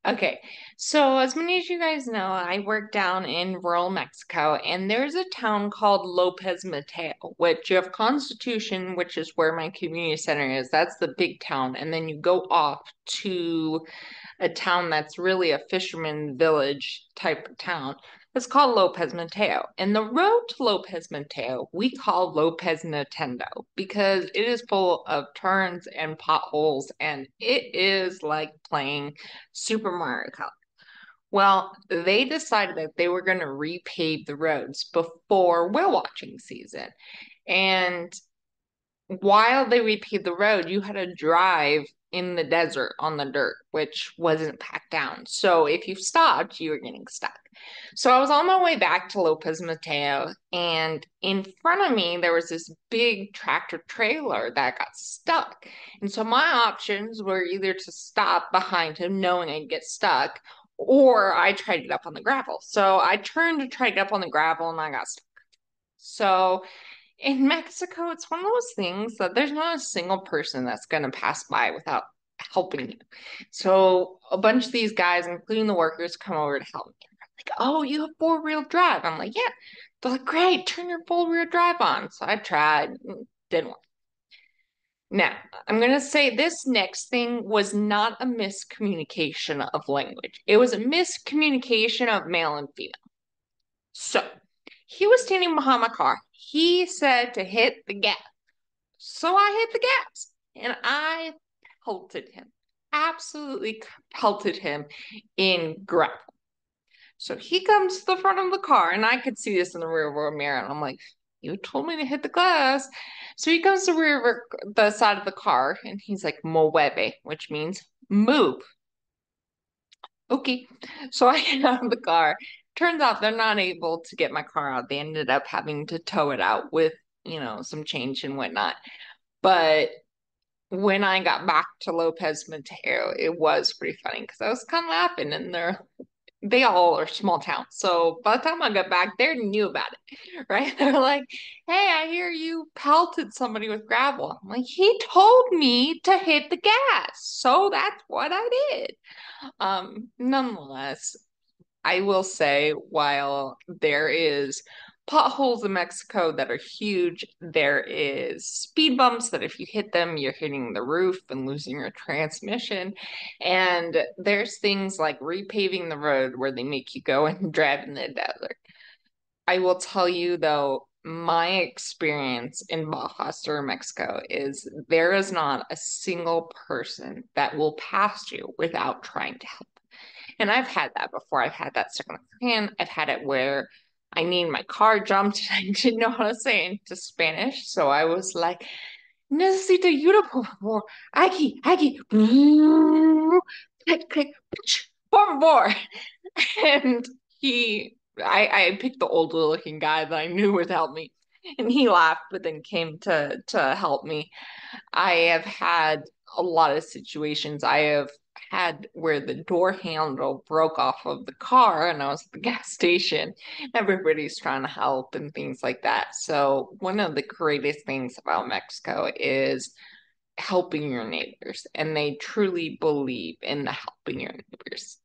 Okay, so as many as you guys know, I work down in rural Mexico, and there's a town called Lopez Mateo, which you have Constitution, which is where my community center is. That's the big town. And then you go off to a town that's really a fisherman village type of town. It's called Lopez Mateo. And the road to Lopez Mateo, we call Lopez Nintendo because it is full of turns and potholes, and it is like playing Super Mario Kart. Well, they decided that they were going to repave the roads before whale watching season. And while they repaved the road, you had to drive in the desert on the dirt, which wasn't packed down. So if you stopped, you were getting stuck. So I was on my way back to Lopez Mateo, and in front of me, there was this big tractor trailer that got stuck. And so my options were either to stop behind him, knowing I'd get stuck, or I tried to get up on the gravel. So I turned to try to get up on the gravel, and I got stuck. So in Mexico, it's one of those things that there's not a single person that's going to pass by without helping you. So a bunch of these guys, including the workers, come over to help me. Like, oh, you have four-wheel drive. I'm like, yeah. They're like, great, turn your four-wheel drive on. So I tried, didn't work. Now, I'm going to say this next thing was not a miscommunication of language. It was a miscommunication of male and female. So he was standing behind my car. He said to hit the gas. So I hit the gas and I pelted him, absolutely pelted him in gravel. So he comes to the front of the car, and I could see this in the rear view mirror, and I'm like, "You told me to hit the glass." So he comes to the side of the car, and he's like, "Mueve," which means move. Okay. So I get out of the car. Turns out they're not able to get my car out. They ended up having to tow it out with, some change and whatnot. But when I got back to Lopez Mateo, it was pretty funny because I was kind of laughing, and they all are small towns. So by the time I got back, they knew about it, right? They're like, "Hey, I hear you pelted somebody with gravel." I'm like, "He told me to hit the gas, so that's what I did." Nonetheless, I will say, while there is potholes in Mexico that are huge, there is speed bumps that if you hit them, you're hitting the roof and losing your transmission. And there's things like repaving the road where they make you go and drive in the desert. I will tell you though, my experience in Baja Sur, Mexico is there is not a single person that will pass you without trying to help. And I've had that before. I've had that stuck in the hand. I've had it where I need my car jumped and I didn't know how to say it into Spanish. So I was like, necesito ayuda, por favor. Aquí. Click, click, por favor. And I picked the older looking guy that I knew would help me. And he laughed, but then came to help me. I have had a lot of situations. I have had where the door handle broke off of the car and I was at the gas station. Everybody's trying to help and things like that. So, one of the greatest things about Mexico is helping your neighbors, and they truly believe in the helping your neighbors.